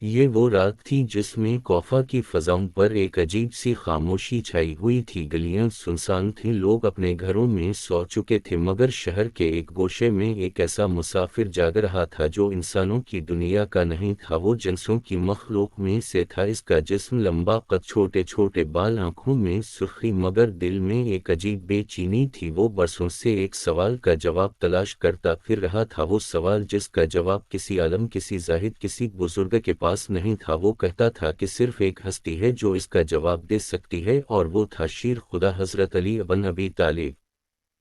یہ وہ رات تھی جس میں کوفہ کی فضاؤں پر ایک عجیب سی خاموشی چھائی ہوئی تھی۔ گلیاں سنسان تھیں، لوگ اپنے گھروں میں سو چکے تھے، مگر شہر کے ایک گوشے میں ایک ایسا مسافر جاگ رہا تھا جو انسانوں کی دنیا کا نہیں تھا، وہ جنسوں کی مخلوق میں سے تھا۔ اس کا جسم لمبا قد، چھوٹے چھوٹے بال، آنکھوں میں سرخی، مگر دل میں ایک عجیب بے چینی تھی۔ وہ برسوں سے ایک سوال کا جواب تلاش کرتا پھر رہا تھا، وہ سوال جس کا جواب کسی عالم، کسی زاہد، کسی بزرگ کے پاس نہیں تھا۔ وہ کہتا تھا کہ صرف ایک ہستی ہے جو اس کا جواب دے سکتی ہے، اور وہ تھا شیر خدا حضرت علی بن ابی طالب۔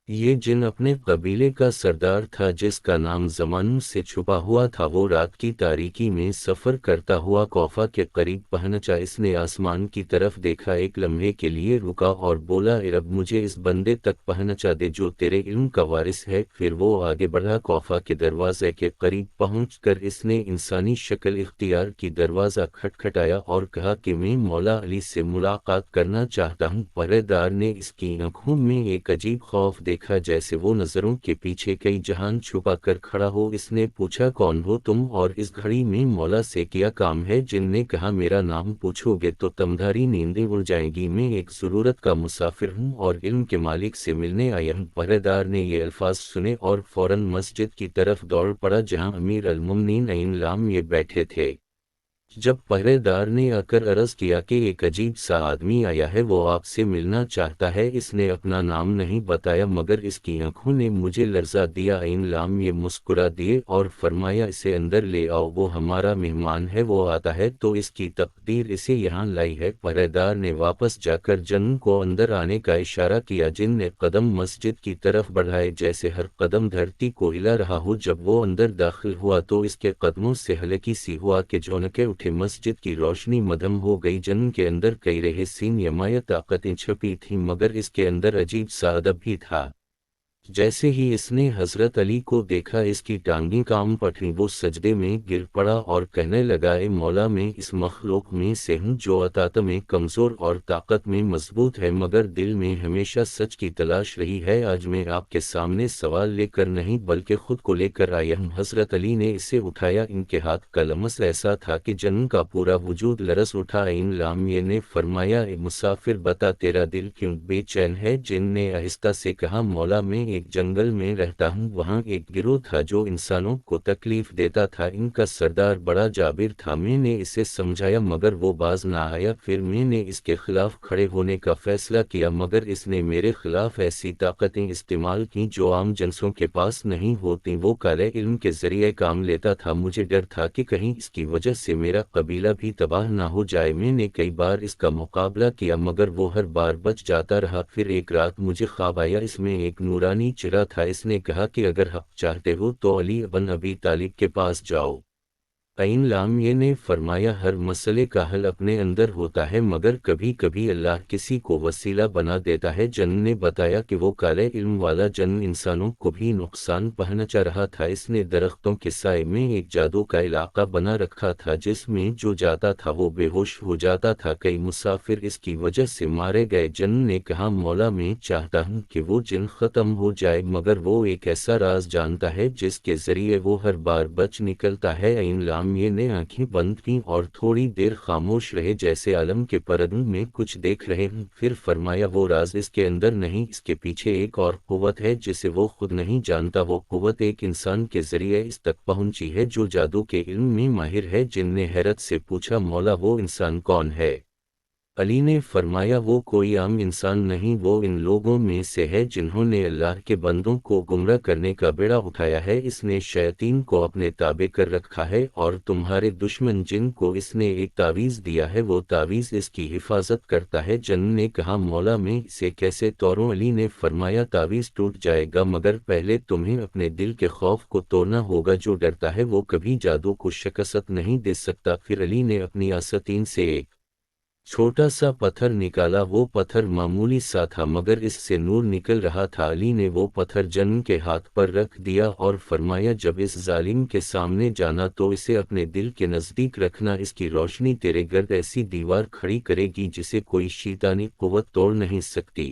یہ جن اپنے قبیلے کا سردار تھا جس کا نام زمانوں سے چھپا ہوا تھا، وہ رات کی تاریکی میں سفر کرتا ہوا کوفہ کے قریب پہنچا۔ اس نے آسمان کی طرف دیکھا، ایک لمحے کے لیے رکا اور بولا، اے رب، مجھے اس بندے تک پہنچا دے جو تیرے علم کا وارث ہے۔ پھر وہ آگے بڑھا، کوفہ کے دروازے کے قریب پہنچ کر اس نے انسانی شکل اختیار کی، دروازہ کھٹکھٹایا اور کہا کہ میں مولا علی سے ملاقات کرنا چاہتا ہوں۔ پہرے دار نے اس کی آنکھوں میں ایک عجیب خوف دیکھا، جیسے وہ نظروں کے پیچھے کئی جہان چھپا کر کھڑا ہو۔ اس نے پوچھا، کون ہو تم اور اس گھڑی میں مولا سے کیا کام ہے؟ جن نے کہا، میرا نام پوچھو گے تو تمہاری نیندیں اڑ جائیں گی، میں ایک ضرورت کا مسافر ہوں اور علم کے مالک سے ملنے آیا ہوں۔ پہرے دار نے یہ الفاظ سنے اور فوراً مسجد کی طرف دوڑ پڑا جہاں امیر المومنین عین لام یہ بیٹھے تھے۔ جب پہرے دار نے آ کر عرض کیا کہ ایک عجیب سا آدمی آیا ہے، وہ آپ سے ملنا چاہتا ہے، اس نے اپنا نام نہیں بتایا مگر اس کی آنکھوں نے مجھے لرزا دیا۔ عین لام یہ مسکرا دیے اور فرمایا، اسے اندر لے آؤ، وہ ہمارا مہمان ہے، وہ آتا ہے تو اس کی تقدیر اسے یہاں لائی ہے۔ پہرے دار نے واپس جا کر جن کو اندر آنے کا اشارہ کیا، جن نے قدم مسجد کی طرف بڑھائے جیسے ہر قدم دھرتی کو ہلا رہا ہو۔ جب وہ اندر داخل ہوا تو اس کے قدموں سے ہلکی سی ہوا کہ جھونکے اٹھے، مسجد کی روشنی مدھم ہو گئی۔ جن کے اندر کئی رہے سین یمایہ طاقتیں چھپی تھیں، مگر اس کے اندر عجیب سا ادب بھی تھا۔ جیسے ہی اس نے حضرت علی کو دیکھا، اس کی ٹانگیں کانپ اٹھیں، وہ سجدے میں گر پڑا اور کہنے لگا، اے مولا، میں اس مخلوق میں سے ہوں جو عطات میں کمزور اور طاقت میں مضبوط ہے، مگر دل میں ہمیشہ سچ کی تلاش رہی ہے۔ آج میں آپ کے سامنے سوال لے کر نہیں بلکہ خود کو لے کر آیا ہوں۔ حضرت علی نے اسے اٹھایا، ان کے ہاتھ کا لمس ایسا تھا کہ جن کا پورا وجود لرز اٹھا۔ عین لامیہ نے فرمایا، اے مسافر، بتا تیرا دل کیوں بے چین ہے؟ جن نے آہستہ سے کہا، مولا، میں ایک جنگل میں رہتا ہوں، وہاں ایک گروہ تھا جو انسانوں کو تکلیف دیتا تھا، ان کا سردار بڑا جابر تھا، میں نے اسے سمجھایا مگر وہ باز نہ آیا، پھر میں نے اس کے خلاف کھڑے ہونے کا فیصلہ کیا مگر اس نے میرے خلاف ایسی طاقتیں استعمال کیں جو عام جنسوں کے پاس نہیں ہوتیں، وہ کالے علم کے ذریعے کام لیتا تھا، مجھے ڈر تھا کہ کہیں اس کی وجہ سے میرا قبیلہ بھی تباہ نہ ہو جائے، میں نے کئی بار اس کا مقابلہ کیا مگر وہ ہر بار بچ جاتا رہا، پھر ایک رات مجھے خواب آیا، اس میں ایک نورانی چہرہ تھا، اس نے کہا کہ اگر حق چاہتے ہو تو علی بن ابی طالب کے پاس جاؤ۔ عین لامیہ نے فرمایا، ہر مسئلے کا حل اپنے اندر ہوتا ہے مگر کبھی کبھی اللہ کسی کو وسیلہ بنا دیتا ہے۔ جن نے بتایا کہ وہ کالے علم والا جن انسانوں کو بھی نقصان پہنچا رہا تھا، اس نے درختوں کے سائے میں ایک جادو کا علاقہ بنا رکھا تھا جس میں جو جاتا تھا وہ بے ہوش ہو جاتا تھا، کئی مسافر اس کی وجہ سے مارے گئے۔ جن نے کہا، مولا، میں چاہتا ہوں کہ وہ جن ختم ہو جائے مگر وہ ایک ایسا راز جانتا ہے جس کے ذریعے وہ ہر بار بچ نکلتا ہے۔ عین لامیہ نے آنکھیں بند کیں اور تھوڑی دیر خاموش رہے جیسے عالم کے پردوں میں کچھ دیکھ رہے ہوں، پھر فرمایا، وہ راز اس کے اندر نہیں، اس کے پیچھے ایک اور قوت ہے جسے وہ خود نہیں جانتا، وہ قوت ایک انسان کے ذریعے اس تک پہنچی ہے جو جادو کے علم میں ماہر ہے۔ جن نے حیرت سے پوچھا، مولا، وہ انسان کون ہے؟ علی نے فرمایا، وہ کوئی عام انسان نہیں، وہ ان لوگوں میں سے ہے جنہوں نے اللہ کے بندوں کو گمراہ کرنے کا بیڑا اٹھایا ہے، اس نے شیاطین کو اپنے تابع کر رکھا ہے اور تمہارے دشمن جن کو اس نے ایک تعویذ دیا ہے وہ تعویذ اس کی حفاظت کرتا ہے۔ جن نے کہا، مولا، میں اسے کیسے توڑوں؟ علی نے فرمایا، تعویذ ٹوٹ جائے گا مگر پہلے تمہیں اپنے دل کے خوف کو توڑنا ہوگا، جو ڈرتا ہے وہ کبھی جادو کو شکست نہیں دے سکتا۔ پھر علی نے اپنی آستین سے ایک چھوٹا سا پتھر نکالا، وہ پتھر معمولی سا تھا مگر اس سے نور نکل رہا تھا، علی نے وہ پتھر جن کے ہاتھ پر رکھ دیا اور فرمایا، جب اس ظالم کے سامنے جانا تو اسے اپنے دل کے نزدیک رکھنا، اس کی روشنی تیرے گرد ایسی دیوار کھڑی کرے گی جسے کوئی شیطانی قوت توڑ نہیں سکتی۔